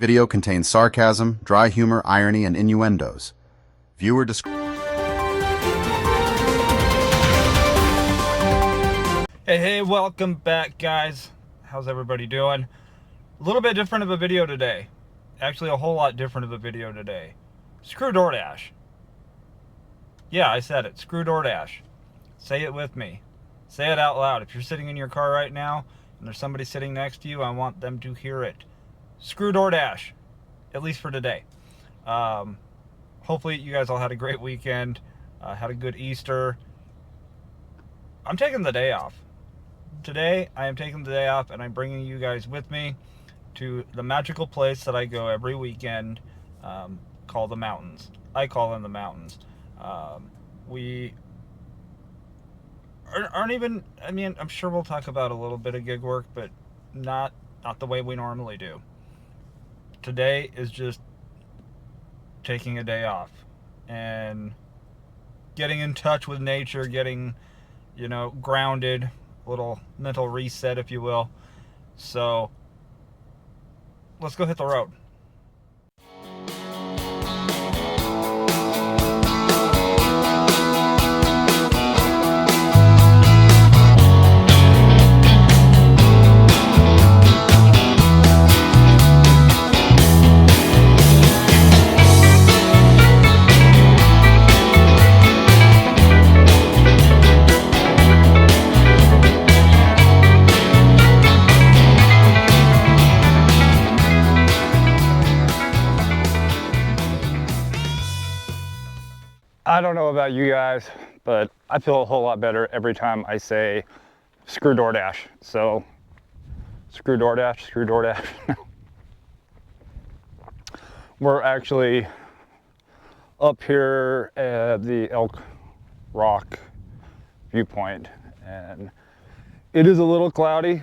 Video contains sarcasm, dry humor, irony, and innuendos. Viewer discretion. Hey, welcome back, guys. How's everybody doing? A little bit different of a video today. Actually, a whole lot different of a video today. Screw DoorDash. Yeah, I said it. Screw DoorDash. Say it with me. Say it out loud. If you're sitting in your car right now and there's somebody sitting next to you, I want them to hear it. Screw DoorDash. At least for today. Hopefully you guys all had a great weekend. Had a good Easter. I'm taking the day off. Today, I am taking the day off and I'm bringing you guys with me to the magical place that I go every weekend, called the mountains. I call them the mountains. We aren't even, I mean, I'm sure we'll talk about a little bit of gig work, but not the way we normally do. Today is just taking a day off and getting in touch with nature, getting, grounded, little mental reset, if you will. So let's go hit the road. I don't know about you guys, but I feel a whole lot better every time I say screw DoorDash. So screw DoorDash, screw DoorDash. We're actually up here at the Elk Rock viewpoint, and it is a little cloudy,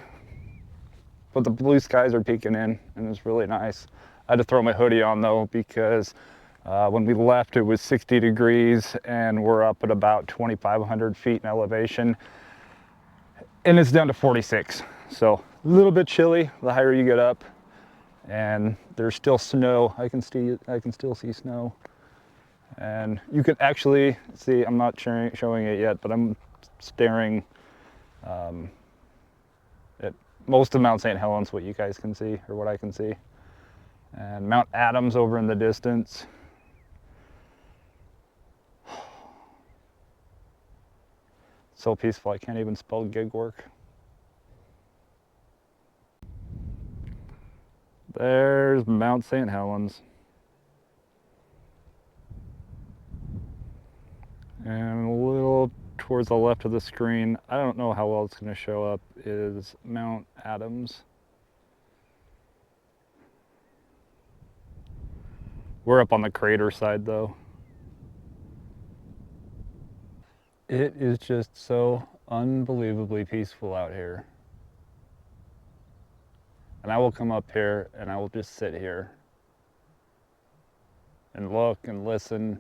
but the blue skies are peeking in and it's really nice. I had to throw my hoodie on though, because when we left, it was 60 degrees and we're up at about 2,500 feet in elevation, and it's down to 46. So a little bit chilly the higher you get up, and there's still snow. I can still see snow, and you can actually see. I'm not showing it yet, but I'm staring at most of Mount St. Helens, what you guys can see, or what I can see, and Mount Adams over in the distance. So peaceful, I can't even spell gig work. There's Mount St. Helens. And a little towards the left of the screen, I don't know how well it's going to show up, is Mount Adams. We're up on the crater side though. It is just so unbelievably peaceful out here. And I will come up here and I will just sit here and look and listen.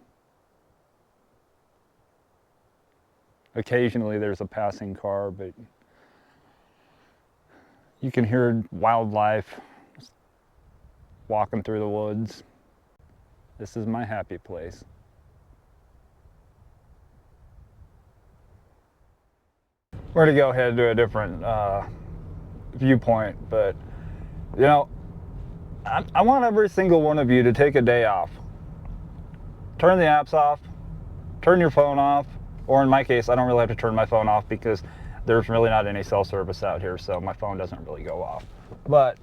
Occasionally there's a passing car, but you can hear wildlife just walking through the woods. This is my happy place. We're going to go ahead and do a different viewpoint, but I want every single one of you to take a day off. Turn the apps off, turn your phone off, or in my case, I don't really have to turn my phone off because there's really not any cell service out here, so my phone doesn't really go off. But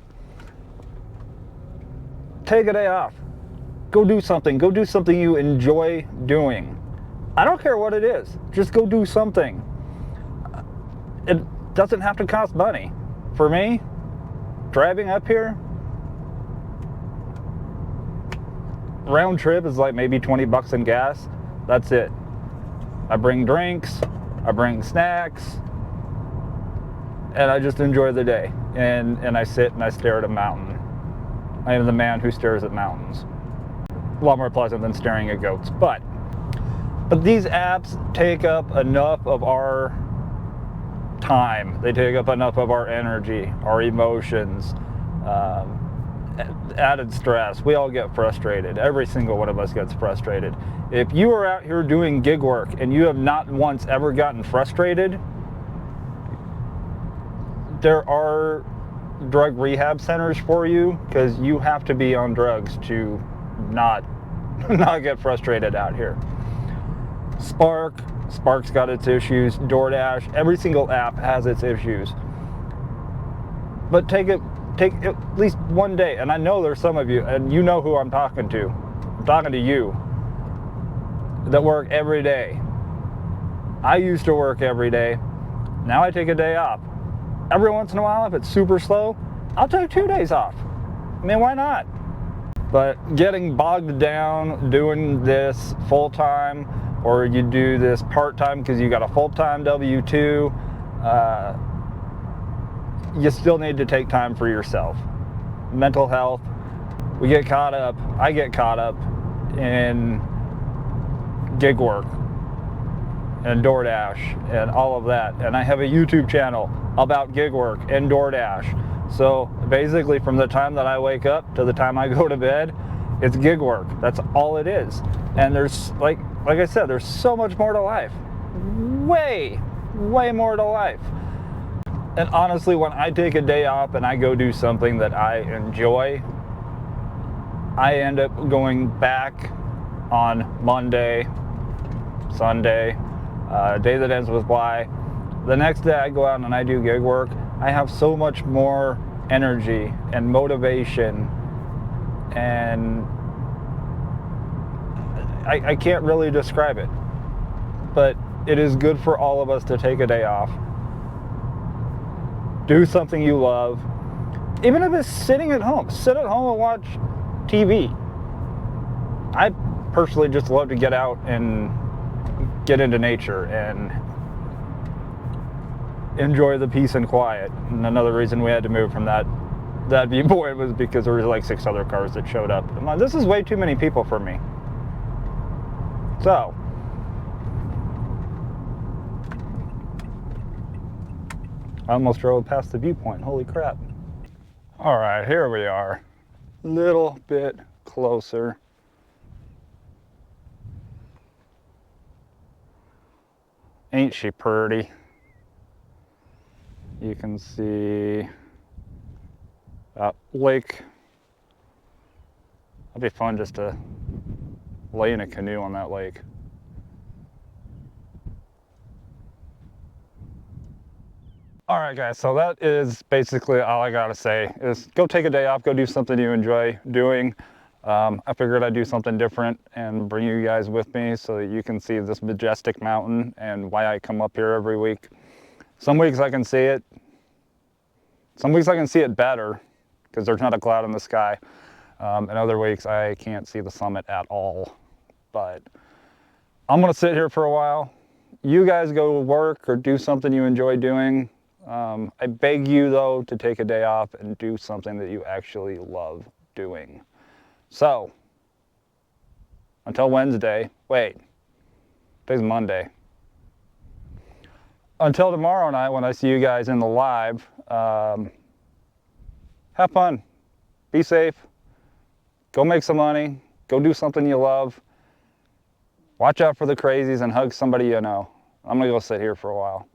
take a day off. Go do something. Go do something you enjoy doing. I don't care what it is. Just go do something. It doesn't have to cost money. For me, driving up here, round trip is like maybe 20 bucks in gas. That's it. I bring drinks, I bring snacks, and I just enjoy the day. And I sit and I stare at a mountain. I am the man who stares at mountains. A lot more pleasant than staring at goats. But these apps take up enough of our time. They take up enough of our energy, our emotions. added stress. We all get frustrated. Every single one of us gets frustrated. If you are out here doing gig work and you have not once ever gotten frustrated, there are drug rehab centers for you, because you have to be on drugs to not get frustrated out here. Spark's got its issues. DoorDash, every single app has its issues. But take at least one day, and I know there's some of you, and you know who I'm talking to. I'm talking to you that work every day. I used to work every day. Now I take a day off. Every once in a while, if it's super slow, I'll take 2 days off. I mean, why not? But getting bogged down doing this full-time, or you do this part-time because you got a full-time W-2, you still need to take time for yourself. Mental health. I get caught up in gig work and DoorDash and all of that. And I have a YouTube channel about gig work and DoorDash. So basically from the time that I wake up to the time I go to bed, it's gig work. That's all it is. And there's, like I said, there's so much more to life. Way more to life. And honestly, when I take a day off and I go do something that I enjoy, I end up going back on Monday, Sunday, day that ends with Y. The next day I go out and I do gig work, I have so much more energy and motivation, and I can't really describe it. But it is good for all of us to take a day off. Do something you love. Even if it's sitting at home. Sit at home and watch TV. I personally just love to get out and get into nature and enjoy the peace and quiet. And another reason we had to move from that viewpoint was because there was like 6 other cars that showed up. I'm like, this is way too many people for me. So, I almost drove past the viewpoint. Holy crap. All right, here we are. Little bit closer. Ain't she pretty? You can see that lake. That'd be fun just to lay in a canoe on that lake. All right, guys, so that is basically all I gotta say is go take a day off, go do something you enjoy doing. I figured I'd do something different and bring you guys with me so that you can see this majestic mountain and why I come up here every week. Some weeks I can see it. Some weeks I can see it better because there's not a cloud in the sky. And other weeks I can't see the summit at all. But I'm gonna sit here for a while. You guys go work or do something you enjoy doing. I beg you though to take a day off and do something that you actually love doing. So, until Wednesday, wait, today's Monday. Until tomorrow night when I see you guys in the live, have fun, be safe, go make some money, go do something you love, watch out for the crazies and hug somebody you know. I'm gonna go sit here for a while.